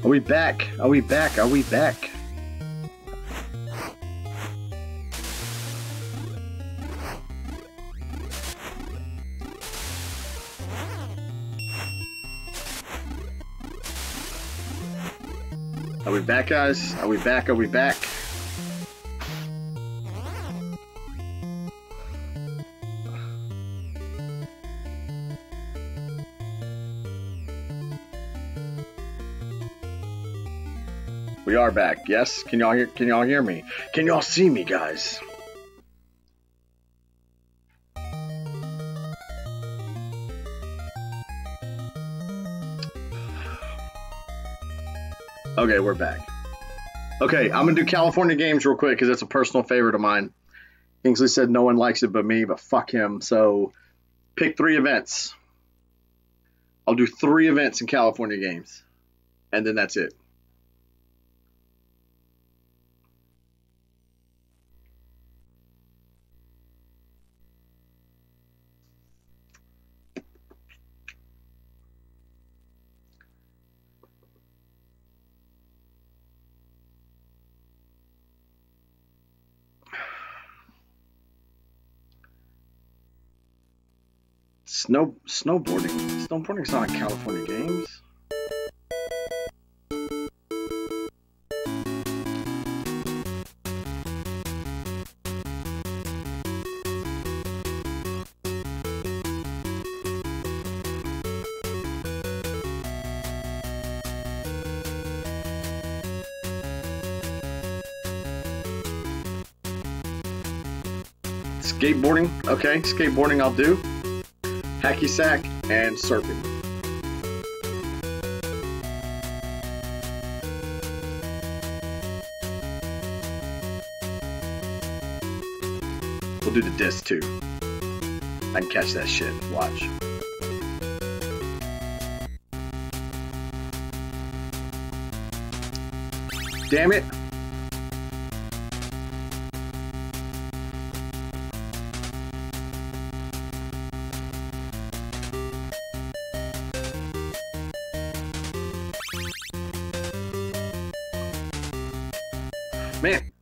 Are we back? Are we back? Are we back? Are we back, guys? Are we back? Are we back? We are back. Yes? Can y'all hear me? Can y'all see me, guys? Okay, we're back. Okay, I'm gonna do California games real quick because it's a personal favorite of mine. Kingsley said no one likes it but me, but fuck him. So pick 3 events. I'll do 3 events in California games, and then that's it. Snowboarding. Snowboarding's not in California games. Skateboarding. Okay, skateboarding I'll do. Hacky sack and surfing. We'll do the disc too. I can catch that shit. Watch. Damn it. Man,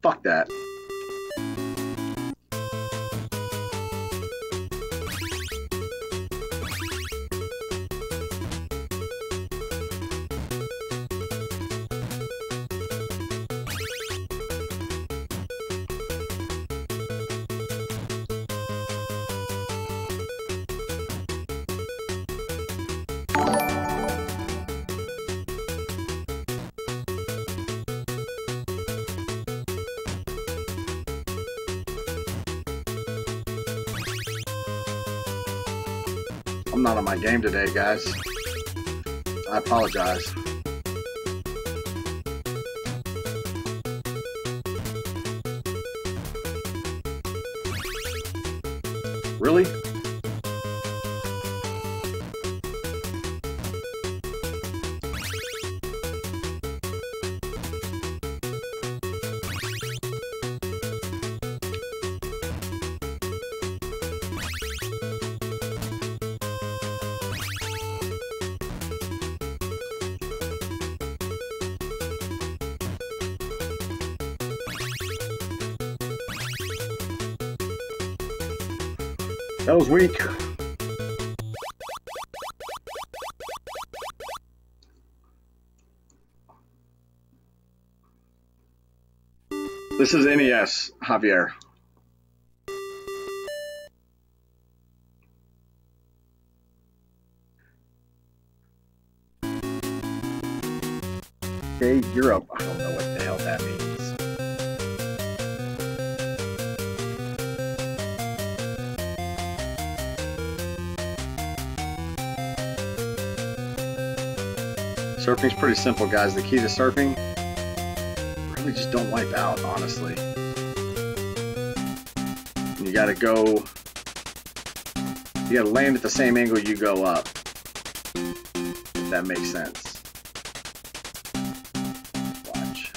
fuck that. I'm not on my game today, guys. I apologize. Really? That was weak. This is NES, Javier. Okay, Europe. I don't know what the hell that means. Surfing's pretty simple, guys. The key to surfing, really just don't wipe out, honestly. You gotta land at the same angle you go up, if that makes sense. Watch.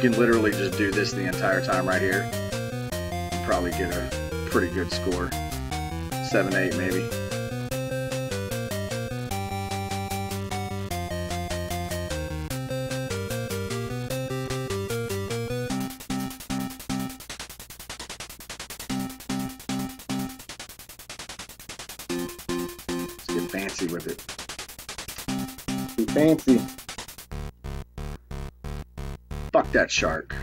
can literally just do this the entire time right here. Probably get a pretty good score. 7-8 maybe. Let's get fancy with it. Be fancy. Fuck that shark.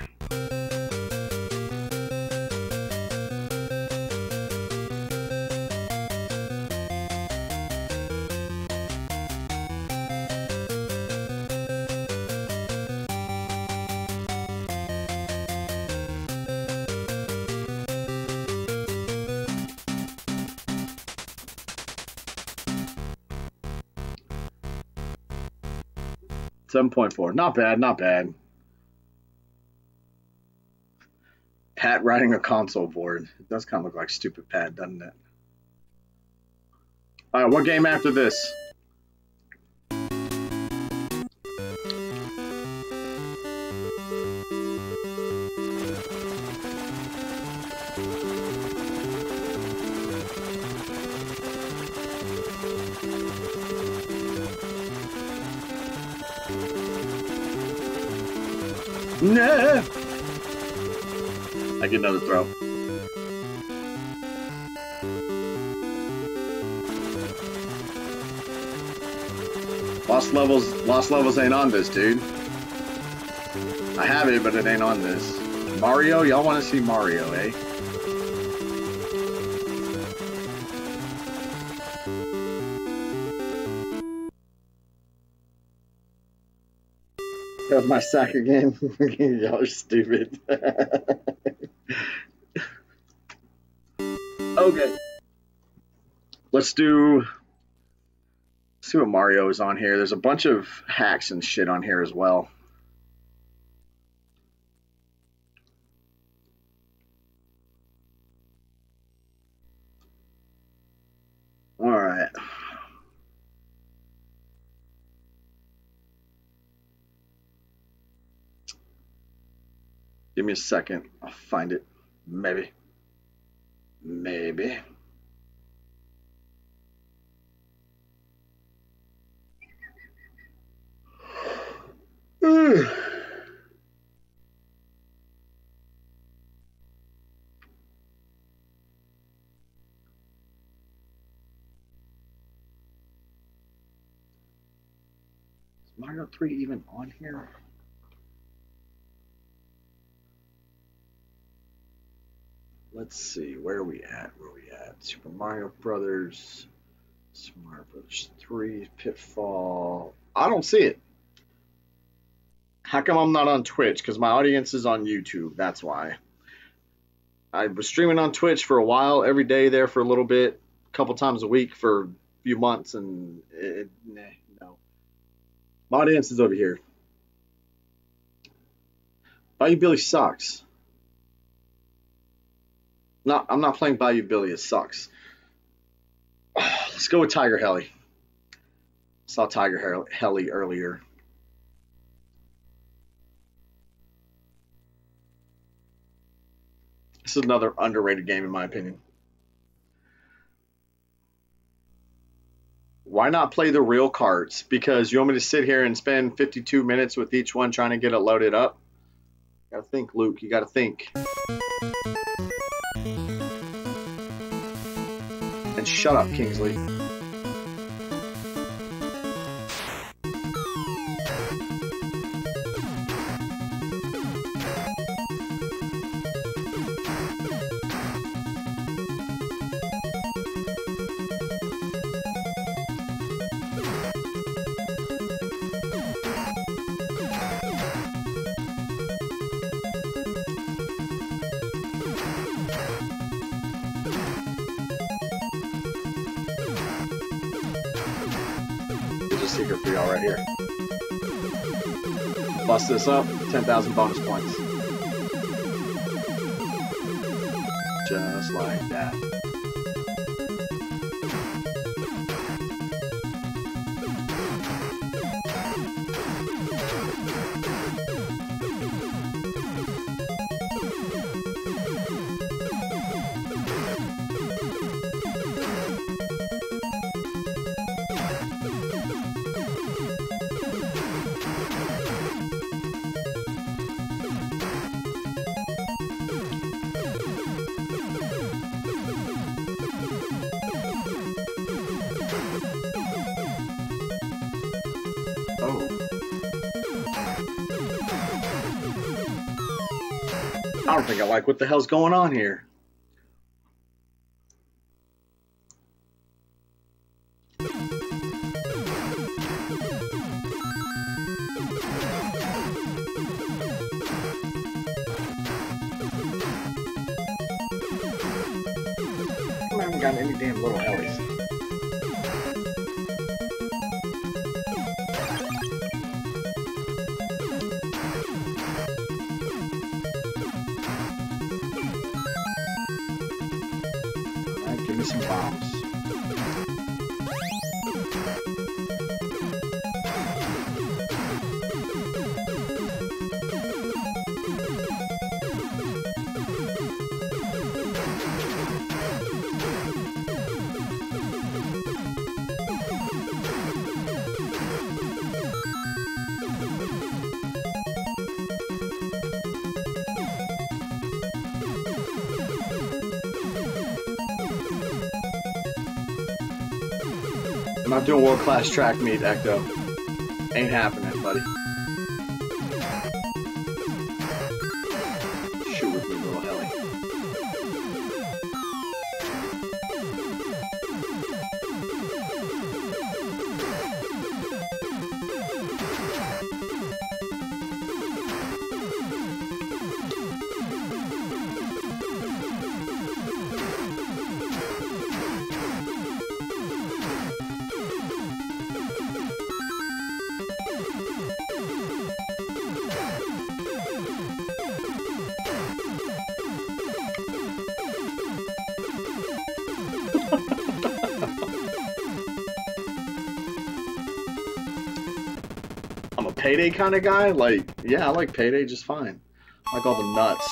$7.4. Not bad, not bad. Pat riding a console board. It does kind of look like stupid Pat, doesn't it? Alright, what game after this? Nah. I get another throw. Lost levels ain't on this, dude. I have it, but it ain't on this. Mario? Y'all want to see Mario, eh? That's my soccer game. Y'all are stupid. Okay. Let's see what Mario is on here. There's a bunch of hacks and shit on here as well. All right. Give me a second. I'll find it. Maybe. Maybe. Is Mario 3 even on here? Let's see, where are we at? Super Mario Brothers, Super Mario Brothers 3, Pitfall. I don't see it. How come I'm not on Twitch? Because my audience is on YouTube, that's why. I was streaming on Twitch for a while, every day there for a little bit, a couple times a week for a few months, and no. My audience is over here. Bayou Billy sucks. No, I'm not playing Bayou Billy. It sucks. Let's go with Tiger Heli. Saw Tiger Heli earlier. This is another underrated game in my opinion. Why not play the real carts? Because you want me to sit here and spend 52 minutes with each one trying to get it loaded up? You gotta think, Luke. You gotta think. And shut up, Kingsley. Secret for y'all right here. Bust this up, 10,000 bonus points. Just like that. I don't think I like what the hell's going on here. I haven't gotten any damn little Ellies. Give me some bombs. I'm not doing world-class track meet, Ecto. Ain't happening, buddy. Shoot with me, little Ellie. I'm a Payday kind of guy. Like, yeah, I like Payday just fine. I like all the nuts.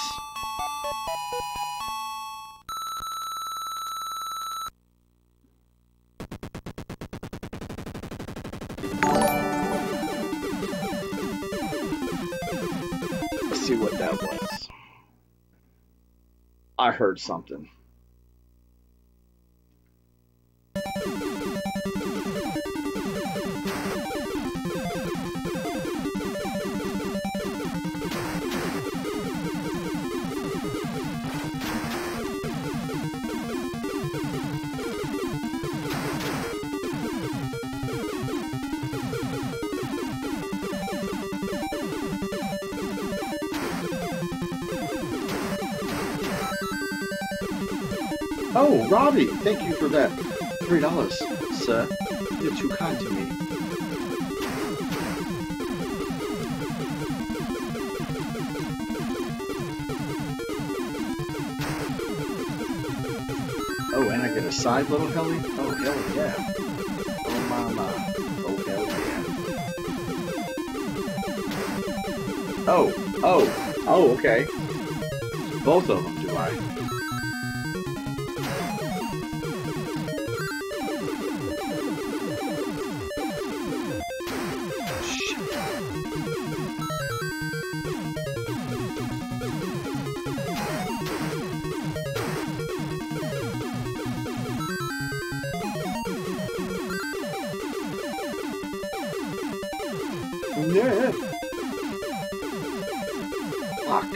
Let's see what that was. I heard something. Oh, Robbie, thank you for that $3, sir. You're too kind to me. Oh, and I get a side little heli? Oh, hell yeah. Oh, mama. Oh, hell yeah. Oh, okay. Both of them, do I? Yeah. Fuck.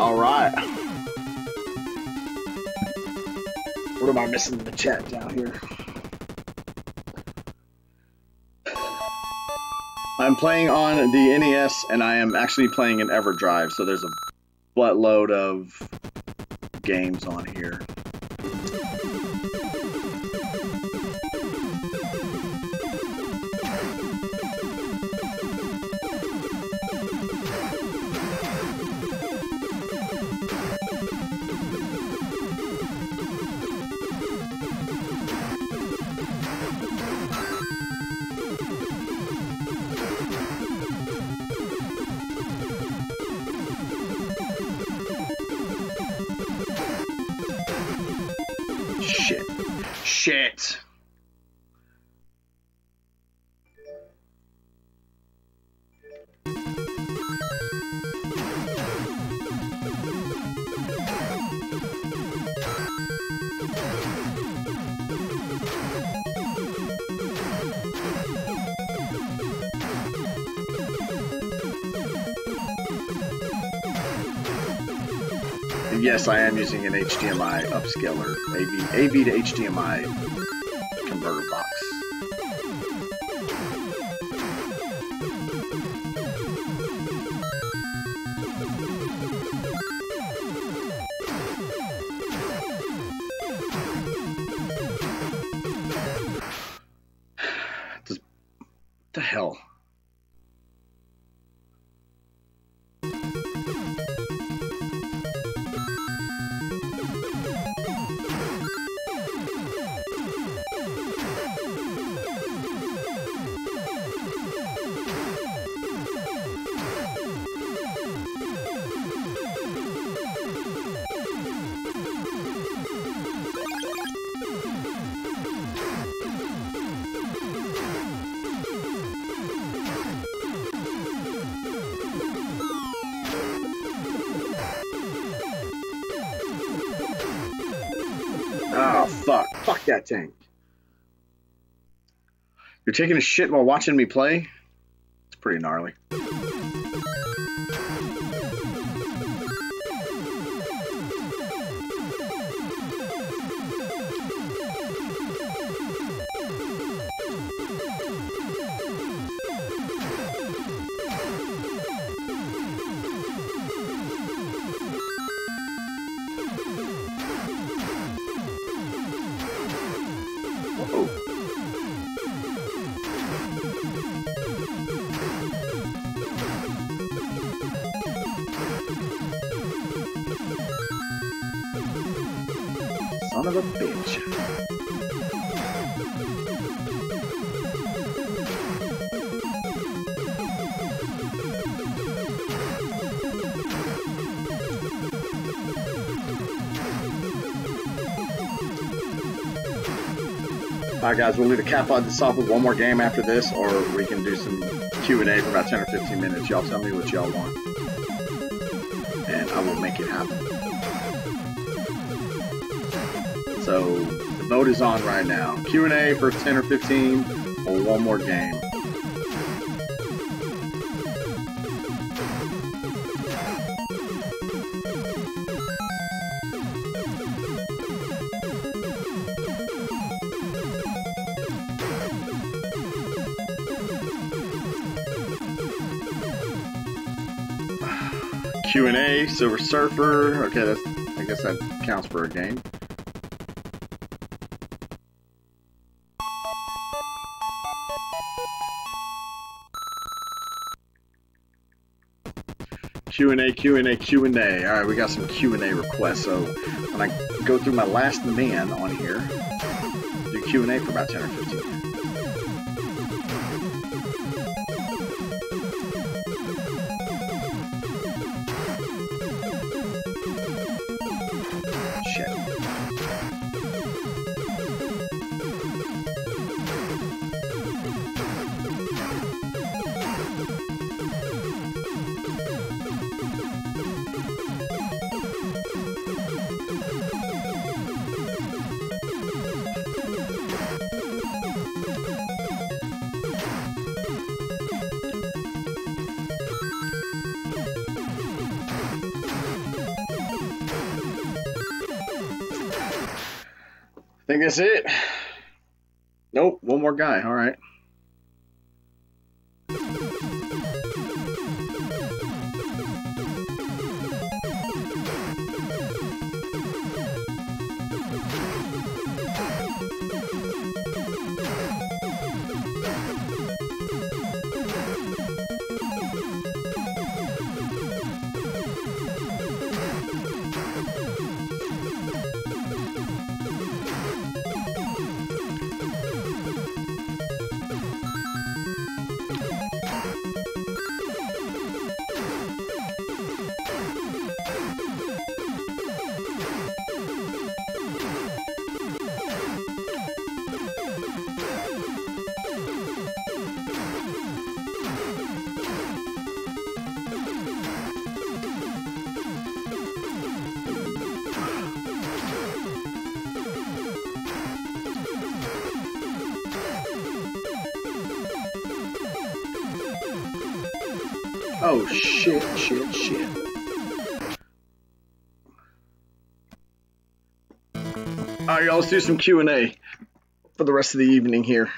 All right. What am I missing in the chat down here? I'm playing on the NES, and I am actually playing in EverDrive, so there's a buttload of games on here. Shit. Yes, I am using an HDMI upscaler, AV to HDMI converter box. What the hell? Oh, fuck. Fuck that tank. You're taking a shit while watching me play? It's pretty gnarly. Son of a bitch. Alright guys, we'll either cap on this off with one more game after this, or we can do some Q&A for about 10 or 15 minutes. Y'all tell me what y'all want, and I will make it happen. So, the vote is on right now. Q&A for 10 or 15, or one more game. Q&A, Silver Surfer. Okay, that's, I guess that counts for a game. Q&A, Q&A, Q&A. All right, we got some Q&A requests. So when I go through my last man on here, do Q&A for about 10 or 15. I think that's it. Nope, one more guy. All right. Oh, shit. All right, y'all, let's do some Q&A for the rest of the evening here.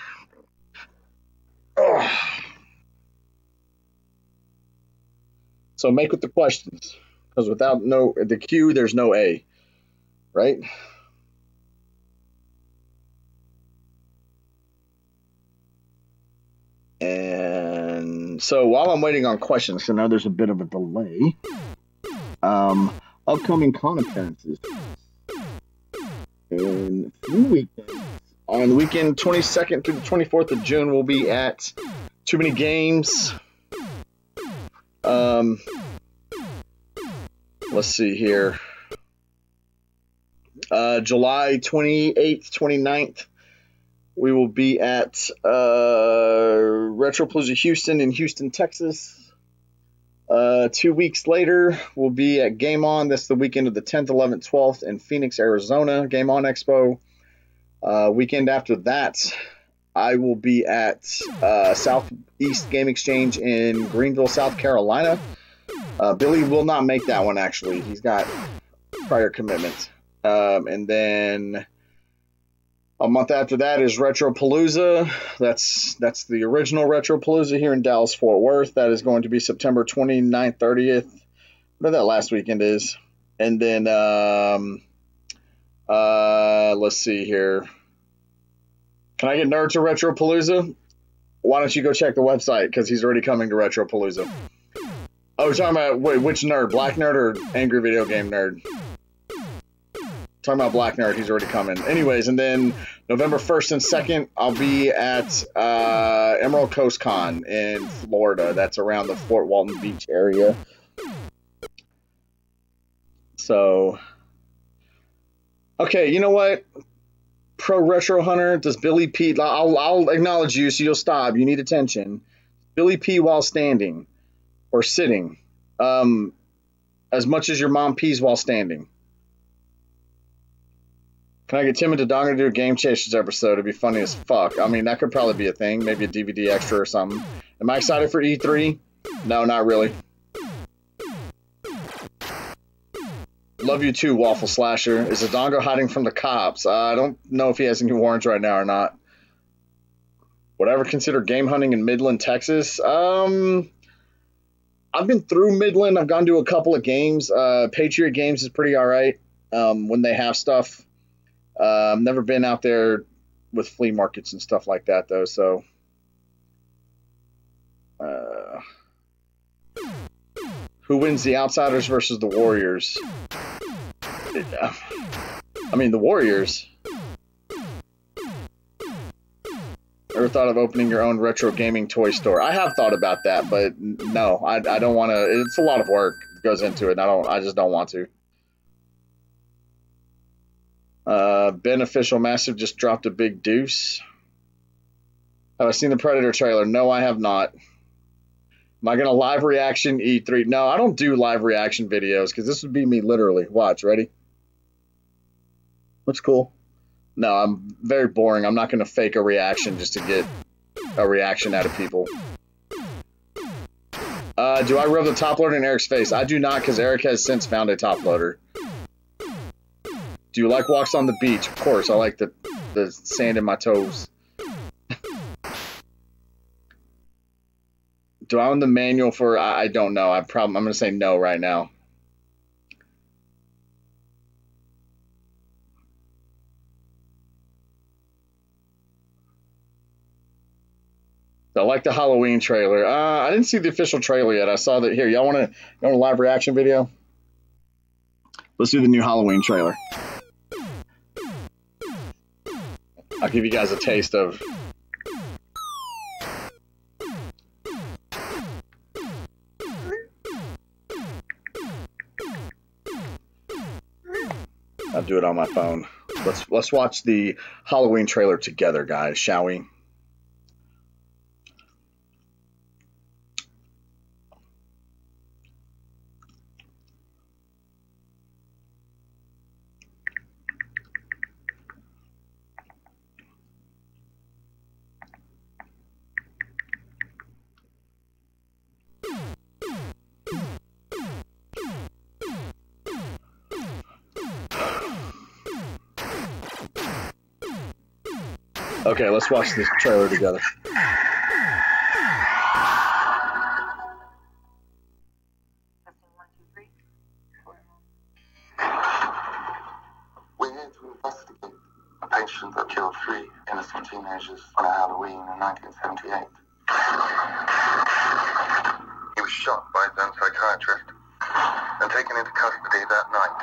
Oh. So make with the questions, because without the Q, there's no A, right? And so while I'm waiting on questions, so now there's a bit of a delay. Upcoming con appearances. In 3 weekends. On the weekend 22nd through the 24th of June, we'll be at Too Many Games. Let's see here. July 28th, 29th, we will be at Retropalooza Houston in Houston, Texas. 2 weeks later, we'll be at Game On. That's the weekend of the 10th, 11th, 12th in Phoenix, Arizona, Game On Expo. Weekend after that, I will be at Southeast Game Exchange in Greenville, South Carolina. Billy will not make that one, actually. He's got prior commitments. And then a month after that is Retropalooza. That's the original Retropalooza here in Dallas-Fort Worth. That is going to be September 29th, 30th. Whatever that last weekend is. And then, let's see here. Can I get Nerd to Retropalooza? Why don't you go check the website, because he's already coming to Retropalooza. Oh, you're talking about, wait, which nerd? Black Nerd or Angry Video Game Nerd? Talking about Black Nerd, he's already coming. Anyways, and then November 1st and 2nd, I'll be at Emerald Coast Con in Florida. That's around the Fort Walton Beach area. So, okay, you know what? Pro Retro Hunter, does Billy P... I'll acknowledge you, so you'll stop. You need attention. Billy P while standing or sitting, as much as your mom pees while standing. Can I get Tim and Dodonga to do a Game Chasers episode? It'd be funny as fuck. I mean, that could probably be a thing. Maybe a DVD extra or something. Am I excited for E3? No, not really. Love you too, Waffle Slasher. Is Dodonga hiding from the cops? I don't know if he has any warrants right now or not. Would I ever consider game hunting in Midland, Texas? I've been through Midland. I've gone to a couple of games. Patriot Games is pretty all right when they have stuff. I've never been out there with flea markets and stuff like that, though, so. Who wins the Outsiders versus the Warriors? I mean, the Warriors. Ever thought of opening your own retro gaming toy store? I have thought about that, but no, I don't want to. It's a lot of work that goes into it, and I just don't want to. Beneficial Massive just dropped a big deuce. Have I seen the Predator trailer? No, I have not. Am I going to live reaction E3? No, I don't do live reaction videos because this would be me literally. Watch, ready? Looks cool. No, I'm very boring. I'm not going to fake a reaction just to get a reaction out of people. Do I rub the top loader in Eric's face? I do not, because Eric has since found a top loader. Do you like walks on the beach? Of course, I like the sand in my toes. Do I own the manual for? I don't know. I'm going to say no right now. I like the Halloween trailer. I didn't see the official trailer yet. I saw that here. Y'all want a live reaction video? Let's do the new Halloween trailer. I'll give you guys a taste of. I'll do it on my phone. Let's watch the Halloween trailer together, guys, shall we? Okay, let's watch this trailer together. We're here to investigate a patient that killed 3 innocent teenagers on a Halloween in 1978. He was shot by his own psychiatrist and taken into custody that night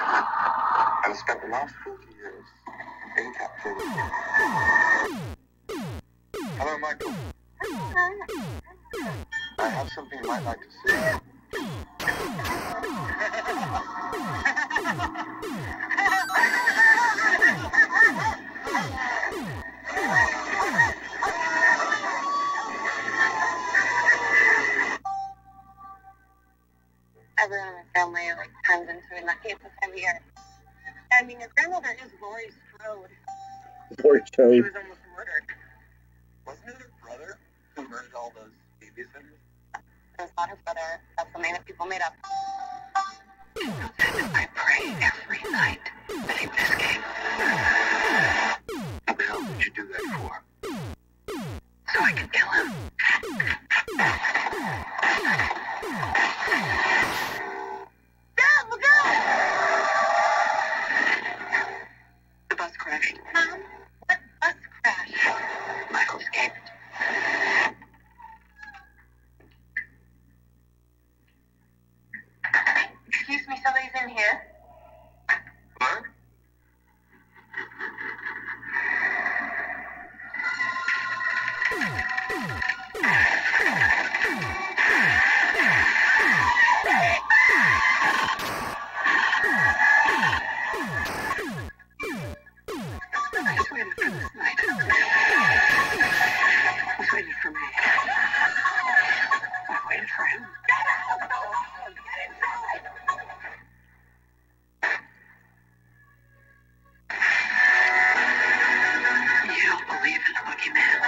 and spent the last 40 years in captivity. Hello, Michael. I have something you might like to see. Everyone in my family turns into a nutcase this time of year. I mean, your grandmother is Laurie Strode. Laurie Strode. She was almost murdered. Wasn't it her brother who murdered all those babysitters? It was not her brother. That's something that people made up. I pray every night that he would escape. What the hell did you do that for? So I could kill him. Dad, look out! The bus crashed. Mom, what bus crash? Michael escaped. Excuse me, somebody's in here. What? I just waited for this night. He's waited for me. I waited for him. You don't believe in the boogeyman.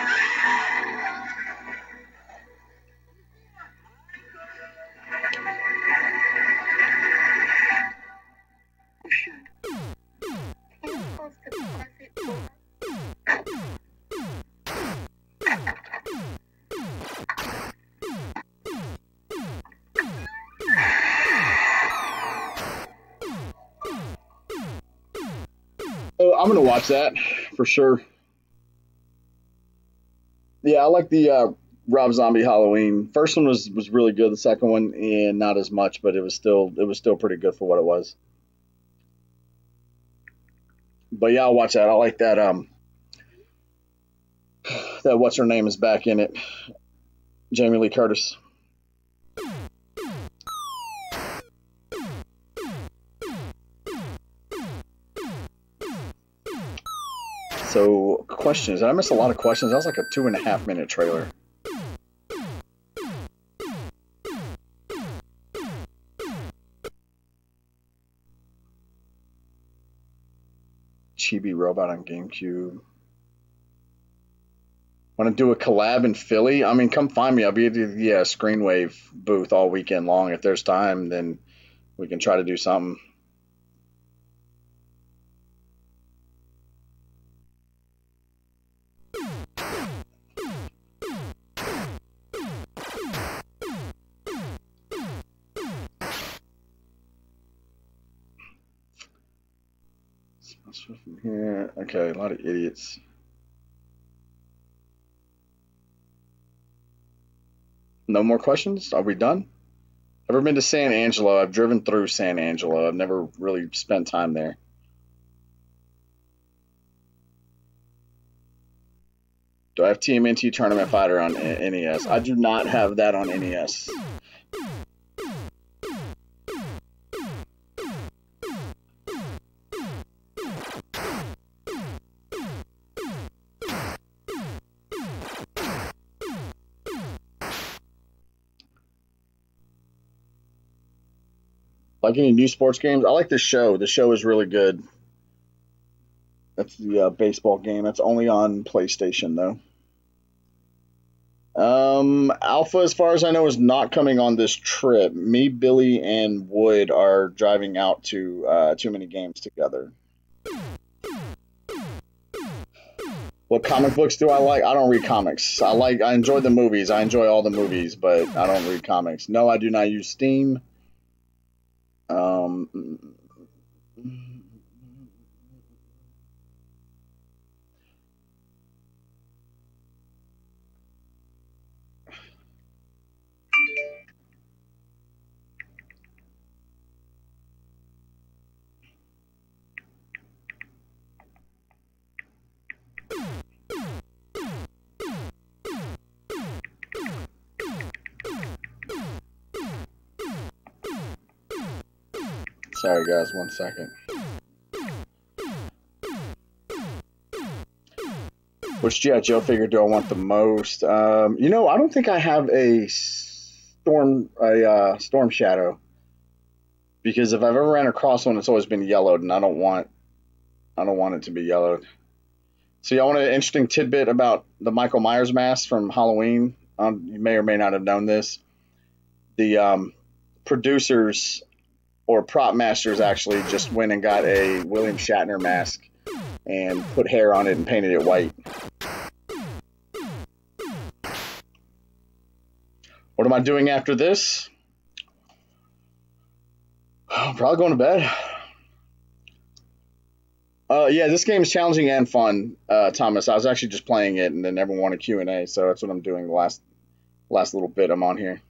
You should. Oh, I'm gonna watch that for sure. Yeah, I like the Rob Zombie Halloween. First one was really good. The second one, and not as much, but it was still pretty good for what it was. But yeah, I'll watch that. I like that. That what's her name is back in it. Jamie Lee Curtis. So, questions. Did I miss a lot of questions? That was like a 2.5 minute trailer. Chibi Robot on GameCube. Want to do a collab in Philly? I mean, come find me. I'll be at the Screenwave booth all weekend long. If there's time, then we can try to do something. Yeah, okay, a lot of idiots. No more questions? Are we done? Ever been to San Angelo? I've driven through San Angelo. I've never really spent time there. Do I have TMNT Tournament Fighter on NES? I do not have that on NES. Like any new sports games? I like the show. The show is really good. That's the baseball game. That's only on PlayStation, though. Alpha, as far as I know, is not coming on this trip. Me, Billy, and Wood are driving out to Too Many Games together. What comic books do I like? I don't read comics. I enjoy the movies. I enjoy all the movies, but I don't read comics. No, I do not use Steam. Sorry, guys, 1 second. Which G.I. Joe figure do I want the most? You know, I don't think I have a Storm Shadow, because if I've ever ran across one, it's always been yellowed, and I don't want it to be yellowed. So y'all want an interesting tidbit about the Michael Myers mask from Halloween? You may or may not have known this. The producers or prop masters actually just went and got a William Shatner mask and put hair on it and painted it white. What am I doing after this? I'm probably going to bed. Yeah, this game is challenging and fun, Thomas. I was actually just playing it, and then everyone wanted Q&A, so that's what I'm doing the last little bit I'm on here.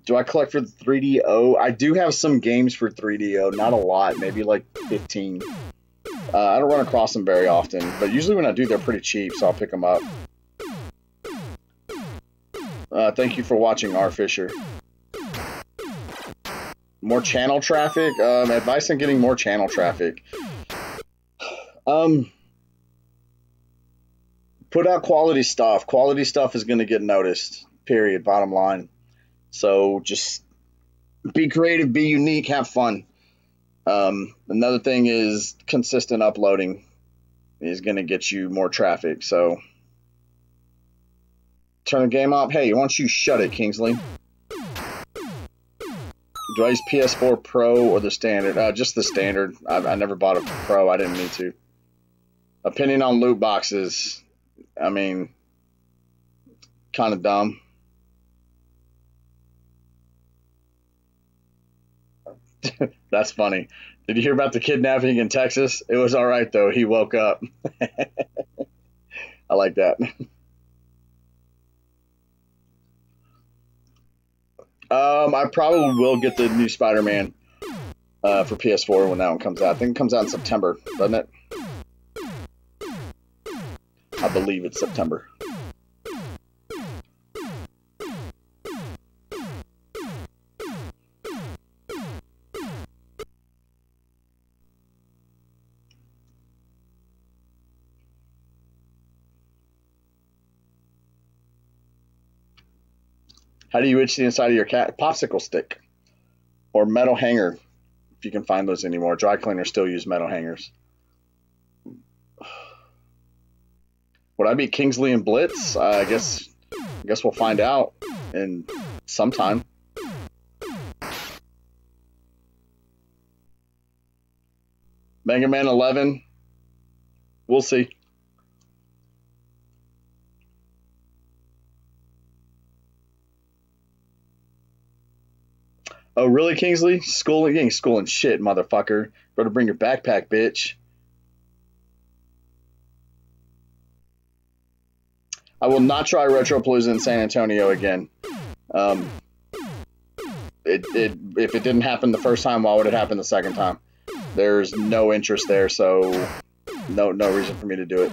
Do I collect for the 3DO? I do have some games for 3DO, not a lot, maybe like 15. I don't run across them very often, but usually when I do, they're pretty cheap, so I'll pick them up. Thank you for watching, R. Fisher. More channel traffic? Advice on getting more channel traffic. Put out quality stuff. Quality stuff is going to get noticed, period, bottom line. So just be creative, be unique, have fun. Another thing is consistent uploading is going to get you more traffic. So turn the game off. Hey, why don't you shut it, Kingsley? Do I use PS4 Pro or the standard? Just the standard. I never bought a Pro. I didn't need to. Opinion on loot boxes. I mean, kind of dumb. That's funny. Did you hear about the kidnapping in Texas? It was all right, though. He woke up. I like that. I probably will get the new Spider-Man for PS4 when that one comes out. I think it comes out in September, doesn't it? I believe it's September. How do you itch the inside of your cat? Popsicle stick or metal hanger, if you can find those anymore. Dry cleaners still use metal hangers. Would I be Kingsley and Blitz? I guess we'll find out in sometime. Mega Man 11. We'll see. Oh, really, Kingsley? Schooling? You ain't schooling shit, motherfucker. Better bring your backpack, bitch. I will not try Retropalooza in San Antonio again. If it didn't happen the first time, why would it happen the second time? There's no interest there, so no reason for me to do it.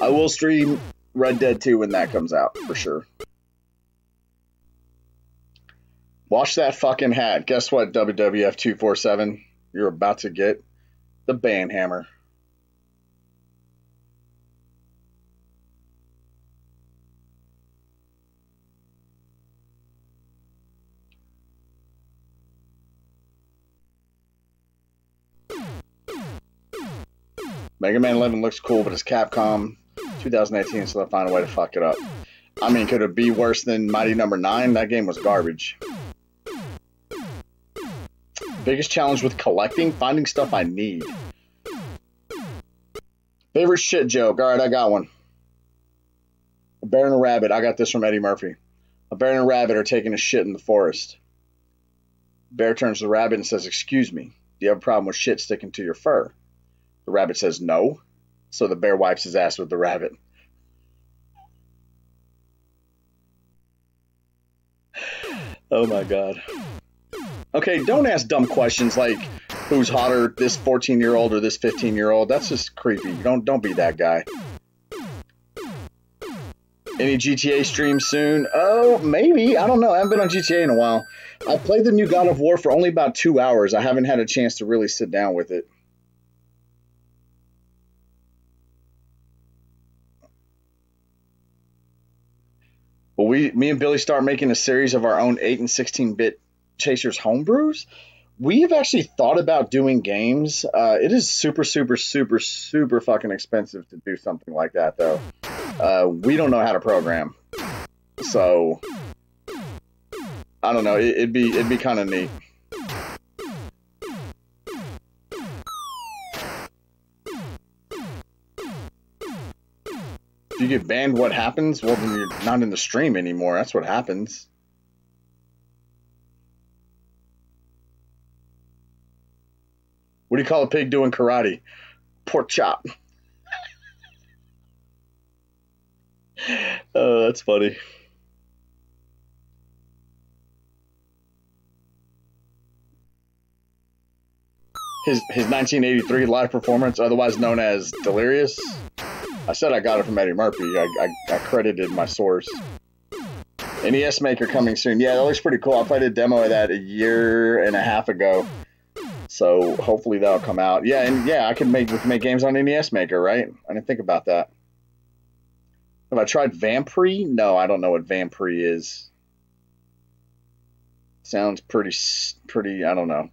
I will stream Red Dead 2 when that comes out, for sure. Wash that fucking hat. Guess what, WWF 247? You're about to get the band hammer. Mega Man 11 looks cool, but it's Capcom 2018, so they'll find a way to fuck it up. I mean, could it be worse than Mighty Number 9? That game was garbage. Biggest challenge with collecting? Finding stuff I need. Favorite shit joke? Alright, I got one. A bear and a rabbit. I got this from Eddie Murphy. A bear and a rabbit are taking a shit in the forest. Bear turns to the rabbit and says, "Excuse me, do you have a problem with shit sticking to your fur?" The rabbit says no, so the bear wipes his ass with the rabbit. Oh my god. Okay, don't ask dumb questions like who's hotter, this 14-year-old or this 15-year-old. That's just creepy. Don't be that guy. Any GTA streams soon? Oh, maybe. I don't know. I haven't been on GTA in a while. I played the new God of War for only about 2 hours. I haven't had a chance to really sit down with it. Will me and Billy start making a series of our own 8 and 16-bit Chasers homebrews? We have actually thought about doing games. It is super fucking expensive to do something like that, though. We don't know how to program, so I don't know. It'd be kind of neat. If you get banned, what happens? Well, then you're not in the stream anymore. That's what happens. What do you call a pig doing karate? Pork chop. Oh, that's funny. His 1983 live performance, otherwise known as Delirious. I said I got it from Eddie Murphy. I credited my source. NES Maker coming soon. Yeah, that looks pretty cool. I played a demo of that 1.5 years ago. So hopefully that'll come out. Yeah, and yeah, we can make games on NES Maker, right? I didn't think about that. Have I tried Vampire? No, I don't know what Vampire is. Sounds pretty, I don't know.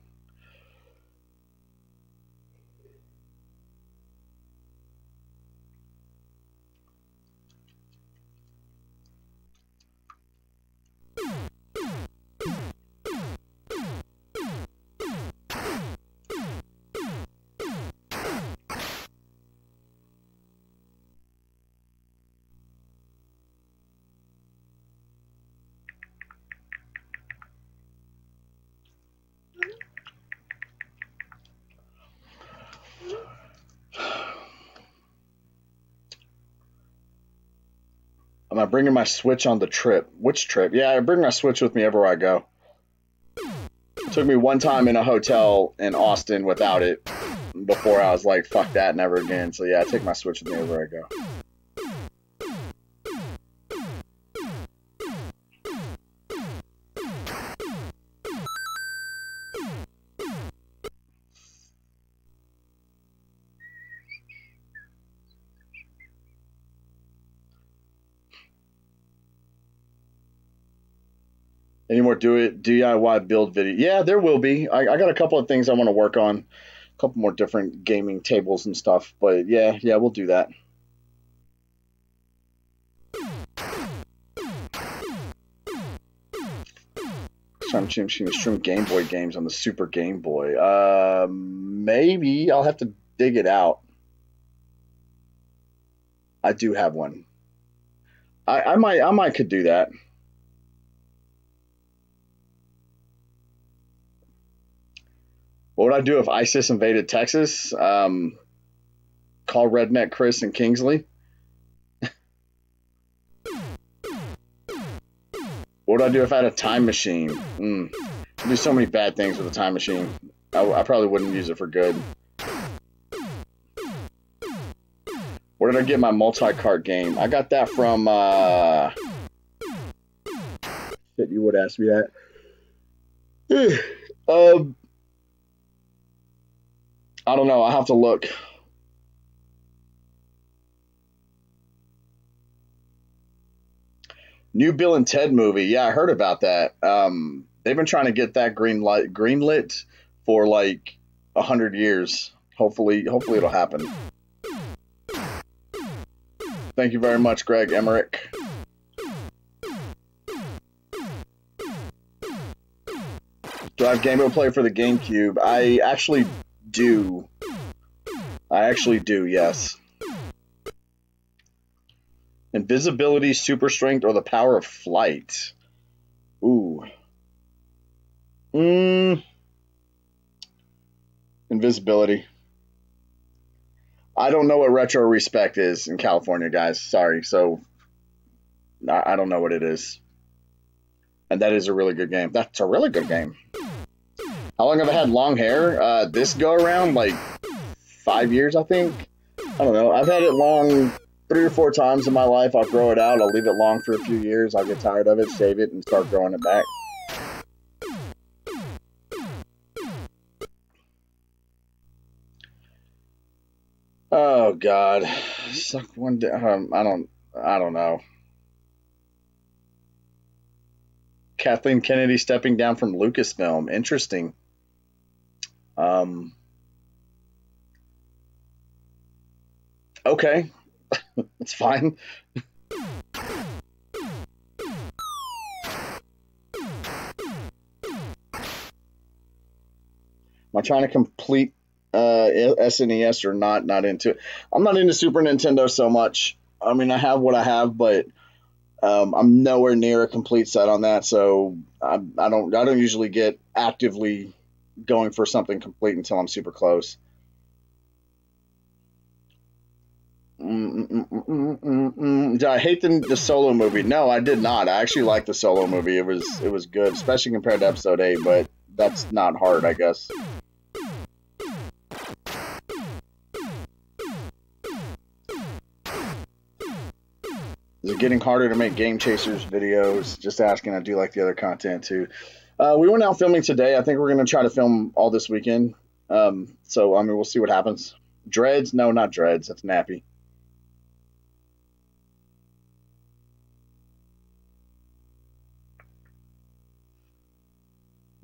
Am I bringing my Switch on the trip? Which trip? Yeah, I bring my Switch with me everywhere I go. It took me one time in a hotel in Austin without it before I was like, fuck that, never again. So yeah, I take my Switch with me everywhere I go. Any more DIY build video? Yeah, there will be. I got a couple of things I want to work on. A couple more different gaming tables and stuff. But yeah, we'll do that. Time to stream Game Boy games on the Super Game Boy. Maybe. I'll have to dig it out. I do have one. I might could do that. What would I do if ISIS invaded Texas? Call Redneck Chris and Kingsley. What would I do if I had a time machine? I'd do so many bad things with a time machine. I probably wouldn't use it for good. Where did I get my multi-cart game? I got that from, shit, you would ask me that. I don't know. I'll have to look. New Bill and Ted movie. Yeah, I heard about that. They've been trying to get that greenlit for like 100 years. Hopefully it'll happen. Thank you very much, Greg Emmerich. Do I have Game Boy Play for the GameCube? I actually do. Yes. Invisibility, super strength, or the power of flight? Ooh. Invisibility. I don't know what retro respect is in California, guys. Sorry. So, I don't know what it is. And that is a really good game. That's a really good game. How long have I had long hair? This go around, like 5 years, I think. I don't know. I've had it long 3 or 4 times in my life. I'll grow it out. I'll leave it long for a few years. I'll get tired of it, shave it, and start growing it back. Oh God, suck one day. I don't know. Kathleen Kennedy stepping down from Lucasfilm. Interesting. Okay, that's fine. Am I trying to complete SNES or not? Not into it. I'm not into Super Nintendo so much. I mean, I have what I have, but I'm nowhere near a complete set on that. So I don't usually get actively going for something complete until I'm super close. Did I hate the Solo movie? No, I did not. I actually liked the Solo movie. It was good, especially compared to Episode 8. But that's not hard, I guess. Is it getting harder to make Game Chasers videos? Just asking. I do like the other content too. We went out filming today. I think we're going to try to film all this weekend. So, I mean, we'll see what happens. Dreads? No, not dreads. That's nappy.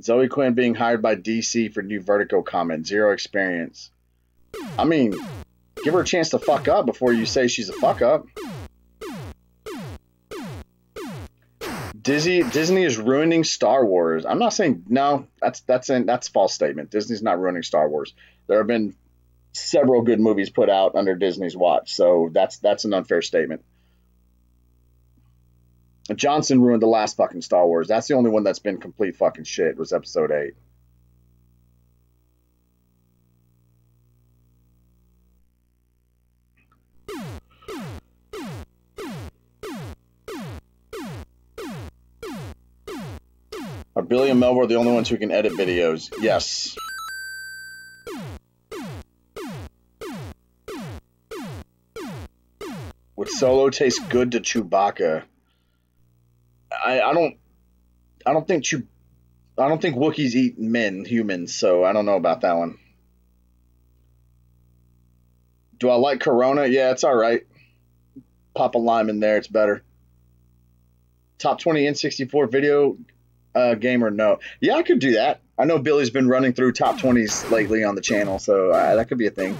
Zoe Quinn being hired by DC for new Vertigo comment. 0 experience. I mean, give her a chance to fuck up before you say she's a fuck up. Disney is ruining Star Wars. I'm not saying no. That's a false statement. Disney's not ruining Star Wars. There have been several good movies put out under Disney's watch, so that's an unfair statement. Johnson ruined the last fucking Star Wars. That's the only one that's been complete fucking shit. Was Episode 8. Are Billy and Melville the only ones who can edit videos? Yes. Would Solo taste good to Chewbacca? I don't think Wookiees eat humans, so I don't know about that one. Do I like Corona? Yeah, it's alright. Pop a lime in there, it's better. Top 20 N64 video gamer? No. Yeah, I could do that. I know Billy's been running through top 20s lately on the channel, so that could be a thing.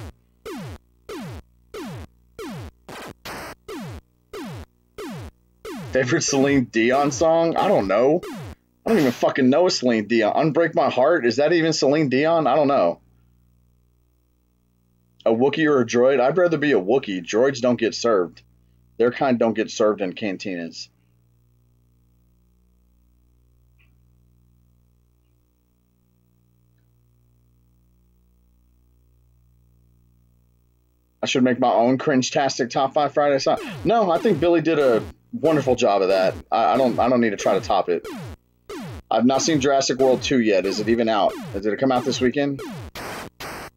Favorite Celine Dion song? I don't know. I don't even fucking know a Celine Dion. Unbreak My Heart? Is that even Celine Dion? I don't know. A Wookiee or a droid? I'd rather be a Wookiee. Droids don't get served. Their kind don't get served in cantinas. should make my own cringe-tastic top 5 Friday song. No, I think Billy did a wonderful job of that. I don't need to try to top it. I've not seen Jurassic World 2 yet. Is it even out? Did it come out this weekend? Have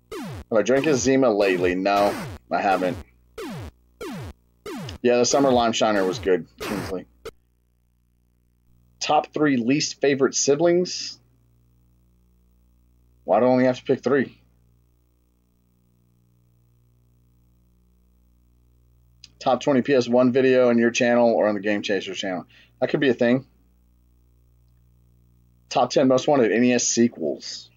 I drank a Zima lately? No, I haven't. Yeah, the Summer Lime Shiner was good, Kingsley. Top 3 least favorite siblings? Why do I only have to pick 3? Top 20 PS1 video on your channel or on the Game Chaser channel. That could be a thing. Top 10 most wanted NES sequels.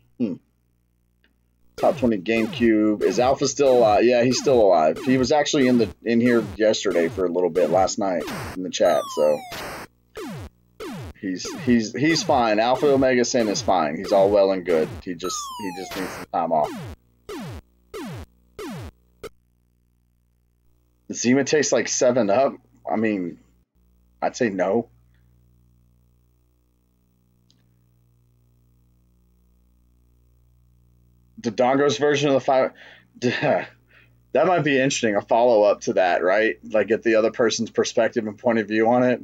Top 20 GameCube. Is Alpha still alive? Yeah, he's still alive. He was actually in here yesterday for a little bit last night in the chat, so he's fine. Alpha Omega Sin is fine. He's all well and good. He just needs some time off. Zima tastes like 7-Up. I mean, I'd say no. Dodongo's version of the 5. That might be interesting. A follow-up to that, right? Like, get the other person's perspective and point of view on it.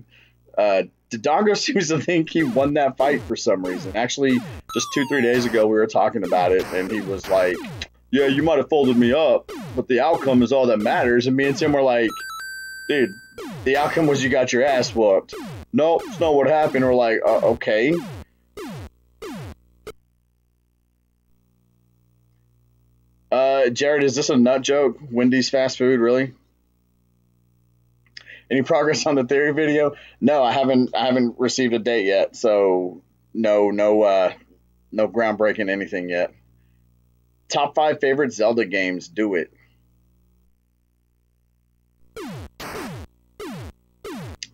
Dodongo seems to think he won that fight for some reason. Actually, just 2-3 days ago, we were talking about it, and he was like, yeah, you might have folded me up, but the outcome is all that matters. And me and Tim were like, dude, the outcome was you got your ass whooped. Nope, it's not what happened. We're like, okay. Jared, is this a nut joke? Wendy's fast food, really? Any progress on the theory video? No, I haven't received a date yet, so no groundbreaking anything yet. Top 5 favorite Zelda games. Do it.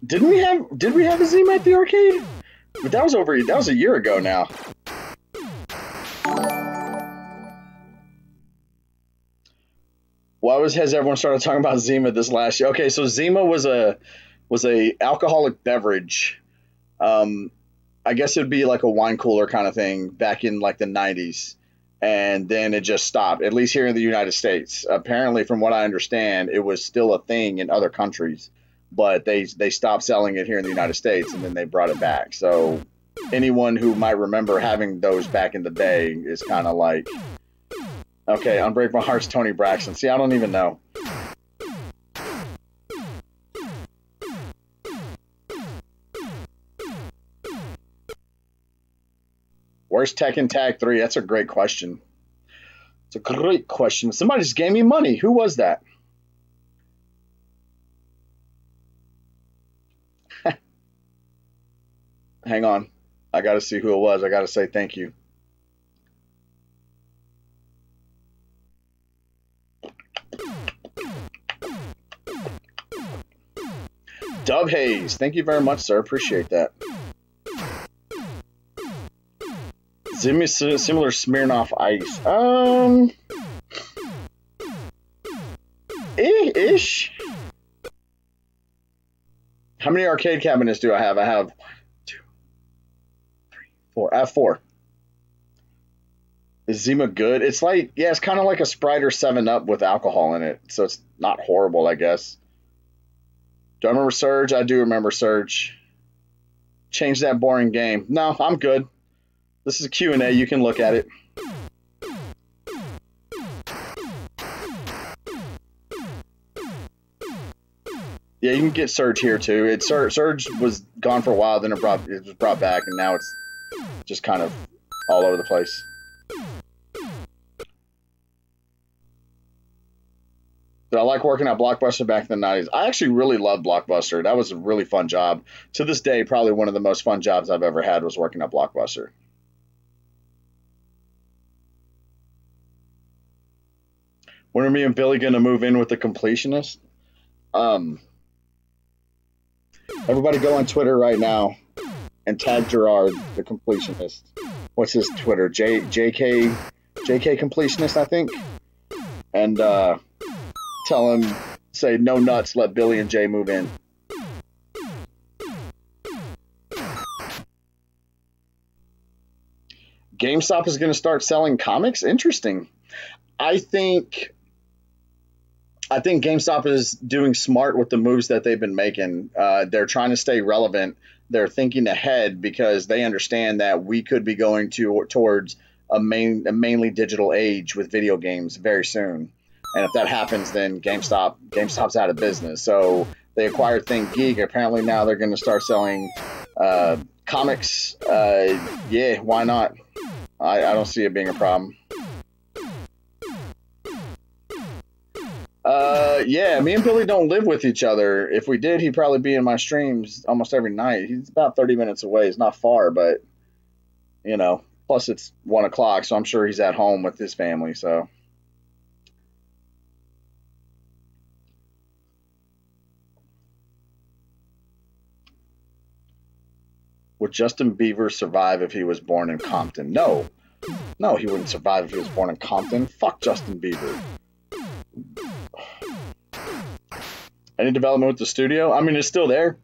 Did we have a Zima at the arcade? But that was a year ago now. Why has everyone started talking about Zima this last year? Okay, so Zima was a alcoholic beverage. I guess it'd be like a wine cooler kind of thing back in like the 90s. And then it just stopped, at least here in the United States. Apparently, from what I understand, it was still a thing in other countries, but they stopped selling it here in the United States, and then they brought it back. So anyone who might remember having those back in the day is kind of like, okay, Unbreak My Heart's Tony Braxton. See, I don't even know. Where's Tekken Tag 3? That's a great question. It's a great question. Somebody just gave me money. Who was that? Hang on. I got to see who it was. I got to say thank you. Dove Hayes. Thank you very much, sir. Appreciate that. Similar Smirnoff Ice. Ish. How many arcade cabinets do I have? I have 1, 2, 3, 4. I have 4. Is Zima good? It's like, yeah, it's kind of like a Sprite or 7-Up with alcohol in it. So it's not horrible, I guess. Do I remember Surge? I do remember Surge. Change that boring game. No, I'm good. This is a Q&A. You can look at it. Yeah, you can get Surge here too. Surge was gone for a while, then it was brought back, and now it's just kind of all over the place. Did I like working at Blockbuster back in the 90s? I actually really loved Blockbuster. That was a really fun job. To this day, probably one of the most fun jobs I've ever had was working at Blockbuster. When are me and Billy going to move in with the completionist? Everybody go on Twitter right now and tag Gerard, the completionist. What's his Twitter? JK completionist, I think. And tell him, say, no nuts, let Billy and Jay move in. GameStop is going to start selling comics? Interesting. I think I think GameStop is doing smart with the moves that they've been making. They're trying to stay relevant. They're thinking ahead because they understand that we could be going towards a mainly digital age with video games very soon. And if that happens, then GameStop's out of business. So they acquired ThinkGeek. Apparently now they're going to start selling comics. Yeah, why not? I don't see it being a problem. Yeah, me and Billy don't live with each other. If we did, he'd probably be in my streams almost every night. He's about 30 minutes away. It's not far, but, you know, plus it's 1 o'clock, so I'm sure he's at home with his family, so. Would Justin Bieber survive if he was born in Compton? No. No, he wouldn't survive if he was born in Compton. Fuck Justin Bieber. Any development with the studio? I mean, it's still there.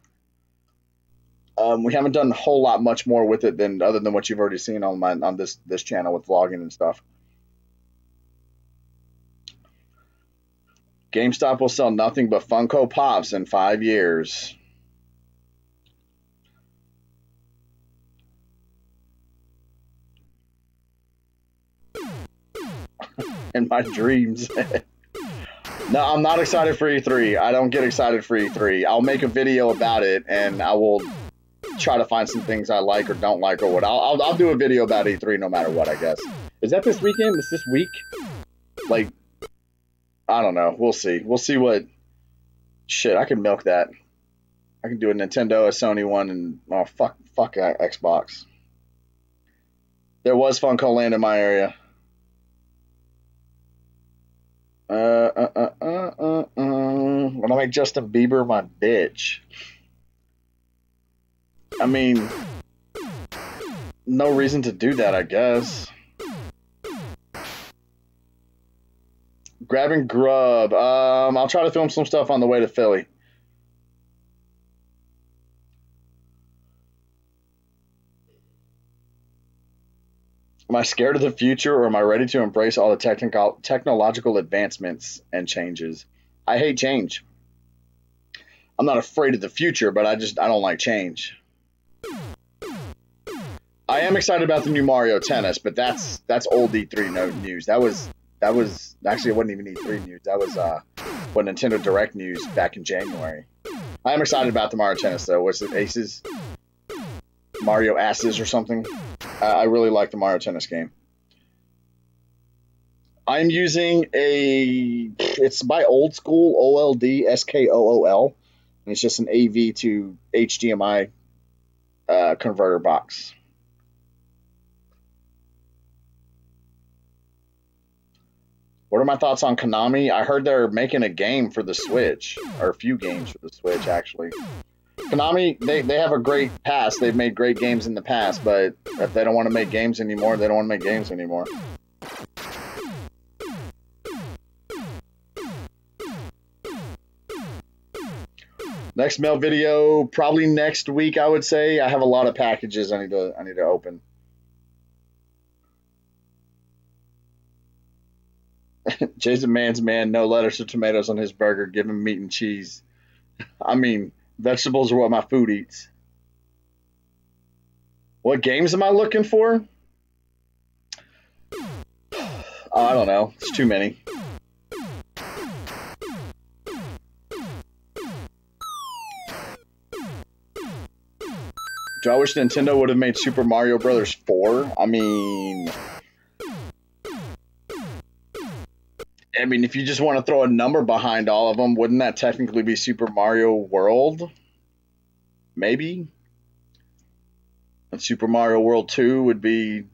We haven't done a whole lot much more with it than other than what you've already seen on this channel with vlogging and stuff. GameStop will sell nothing but Funko Pops in 5 years. In my dreams. No, I'm not excited for E3. I don't get excited for E3. I'll make a video about it, and I will try to find some things I like or don't like or what. I'll do a video about E3 no matter what, I guess. Is that this weekend? Is this week? Like, I don't know. We'll see. We'll see what... Shit, I can milk that. I can do a Nintendo, a Sony one, and... Oh, fuck Xbox. There was Funko Land in my area. When I make Justin Bieber my bitch. I mean, no reason to do that, I guess. Grabbing grub. I'll try to film some stuff on the way to Philly. Am I scared of the future, or am I ready to embrace all the technological advancements and changes? I hate change. I'm not afraid of the future, but I don't like change. I am excited about the new Mario Tennis, but that's old E3 news. That was actually, it wasn't even E3 news. That was what Nintendo Direct news back in January. I am excited about the Mario Tennis though. What's it, Aces? Mario Asses or something? I really like the Mario Tennis game. I'm using it's by Old School, OLD, SKOOL. And it's just an AV to HDMI converter box. What are my thoughts on Konami? I heard they're making a game for the Switch, or a few games for the Switch, actually. Konami, they have a great past. They've made great games in the past, but if they don't want to make games anymore, they don't want to make games anymore. Next mail video, probably next week, I would say. I have a lot of packages I need to open. Jason Man's man, no lettuce or tomatoes on his burger. Give him meat and cheese. I mean, vegetables are what my food eats. What games am I looking for? I don't know. It's too many. Do I wish Nintendo would have made Super Mario Brothers 4? I mean, if you just want to throw a number behind all of them, wouldn't that technically be Super Mario World? Maybe. And Super Mario World 2 would be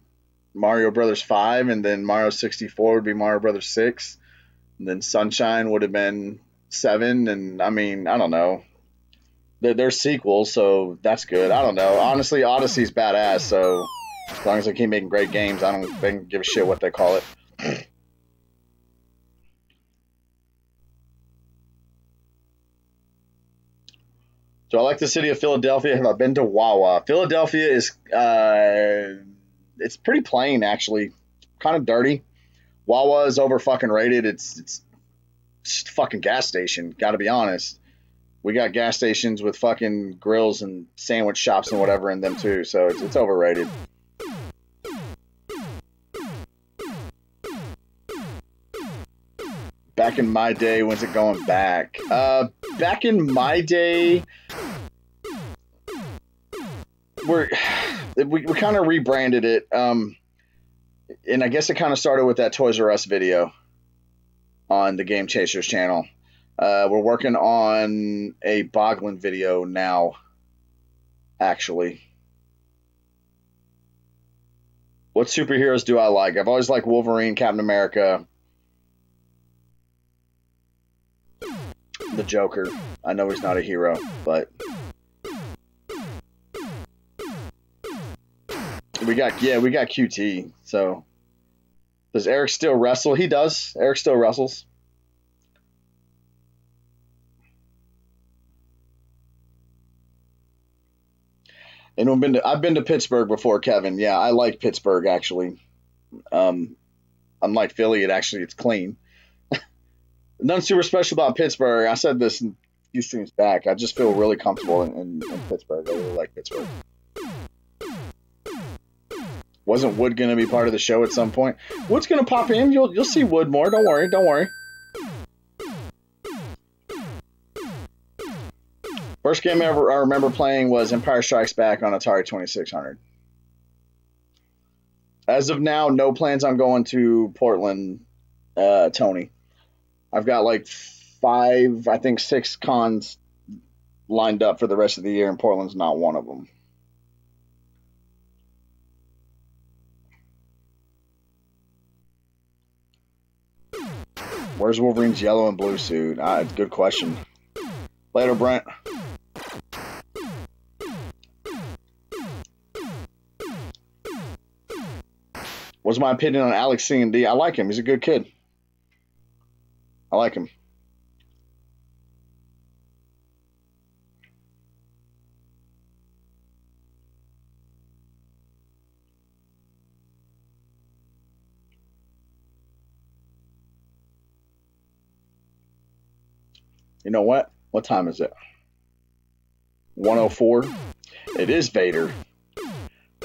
Mario Brothers 5, and then Mario 64 would be Mario Brothers 6, and then Sunshine would have been 7, and I mean, I don't know. They're sequels, so that's good. I don't know. Honestly, Odyssey's badass, so as long as they keep making great games, I don't give a shit what they call it. Do I like the city of Philadelphia? Have I been to Wawa? Philadelphia is, it's pretty plain, actually. Kind of dirty. Wawa is over fucking rated. It's It's a fucking gas station. Got to be honest. We got gas stations with fucking grills and sandwich shops and whatever in them too, so it's overrated. Back in my day, when's it going back? Back in my day, we kind of rebranded it, and I guess it kind of started with that Toys R Us video on the Game Chasers channel. We're working on a Boglin video now, actually. What superheroes do I like? I've always liked Wolverine, Captain America, the Joker. I know he's not a hero, but we got QT. So does Eric still wrestle? He does. Eric still wrestles. And I've been to Pittsburgh before, Kevin. Yeah, I like Pittsburgh actually. Unlike Philly, it's clean. Nothing super special about Pittsburgh. I said this a few streams back. I just feel really comfortable in Pittsburgh. I really like Pittsburgh. Wasn't Wood going to be part of the show at some point? Wood's going to pop in. You'll see Wood more. Don't worry. Don't worry. First game ever I remember playing was Empire Strikes Back on Atari 2600. As of now, no plans on going to Portland, Tony. I've got like 6 cons lined up for the rest of the year, and Portland's not one of them. Where's Wolverine's yellow and blue suit? Good question. Later, Brent. What's my opinion on Alex C&D? I like him. He's a good kid. I like him. You know what? What time is it? 1:04. It is Vader.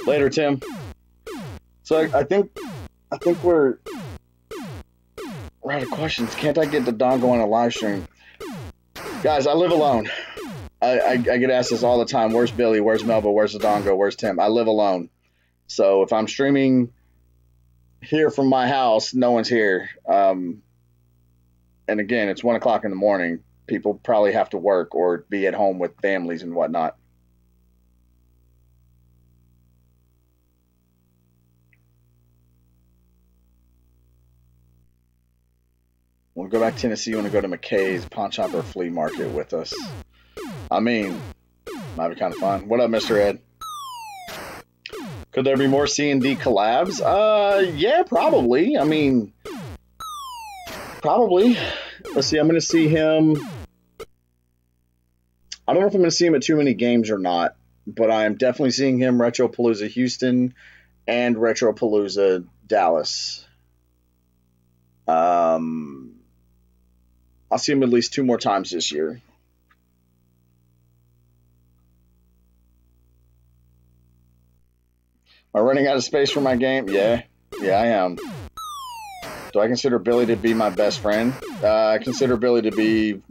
Later, Tim. So I think we're out of questions. Can't I get the dongle on a live stream? Guys, I live alone. I get asked this all the time. Where's Billy? Where's Melba? Where's the dongle? Where's Tim? I live alone. So if I'm streaming here from my house, no one's here. And again, it's 1 o'clock in the morning. People probably have to work or be at home with families and whatnot. Want to go back to Tennessee? You want to go to McKay's Pawn Shop or Flea Market with us? I mean, might be kind of fun. What up, Mr. Ed? Could there be more C&D collabs? Yeah, probably. I mean, probably. Let's see. I'm going to see him. I don't know if I'm going to see him at too many games or not, but I am definitely seeing him Retropalooza Houston and Retropalooza Dallas. I'll see him at least 2 more times this year. Am I running out of space for my game? Yeah, I am. Do I consider Billy to be my best friend? I consider Billy to be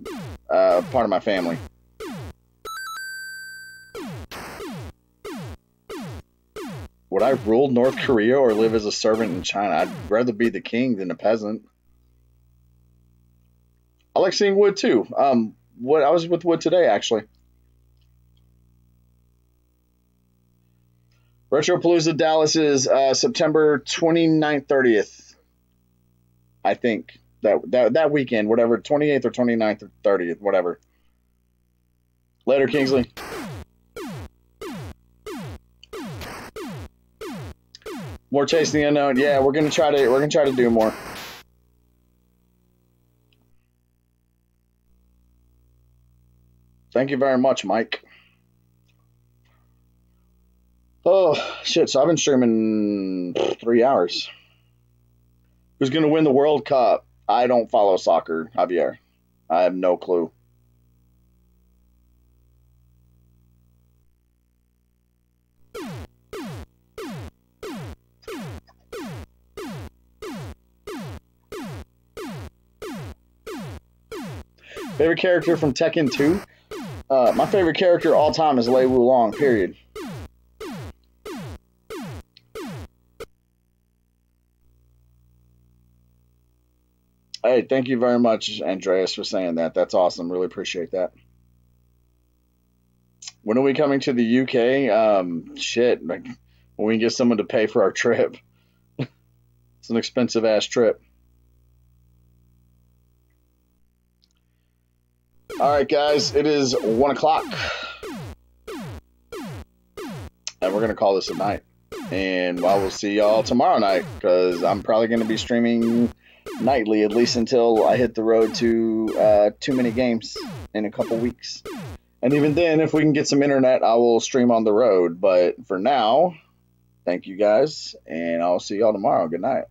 part of my family. Would I rule North Korea or live as a servant in China? I'd rather be the king than a peasant. I like seeing Wood too. I was with Wood today, actually. Retropalooza Dallas is September 29th, 30th. I think that weekend, whatever, 28th or 29th or 30th, whatever. Later, Kingsley. More Chasing the Unknown. Yeah, we're gonna try to do more. Thank you very much, Mike. Oh, shit. So I've been streaming 3 hours. Who's going to win the World Cup? I don't follow soccer, Javier. I have no clue. Favorite character from Tekken 2? My favorite character all time is Lei Wulong, period. Hey, thank you very much, Andreas, for saying that. That's awesome. Really appreciate that. When are we coming to the UK? Shit, like when we can get someone to pay for our trip. It's an expensive ass trip. All right, guys, it is 1 o'clock, and we're gonna call this a night. And well, we'll see y'all tomorrow night because I'm probably gonna be streaming nightly at least until I hit the road to too many games in a couple weeks. And even then, if we can get some internet, I will stream on the road. But for now, thank you guys, and I'll see y'all tomorrow. Good night.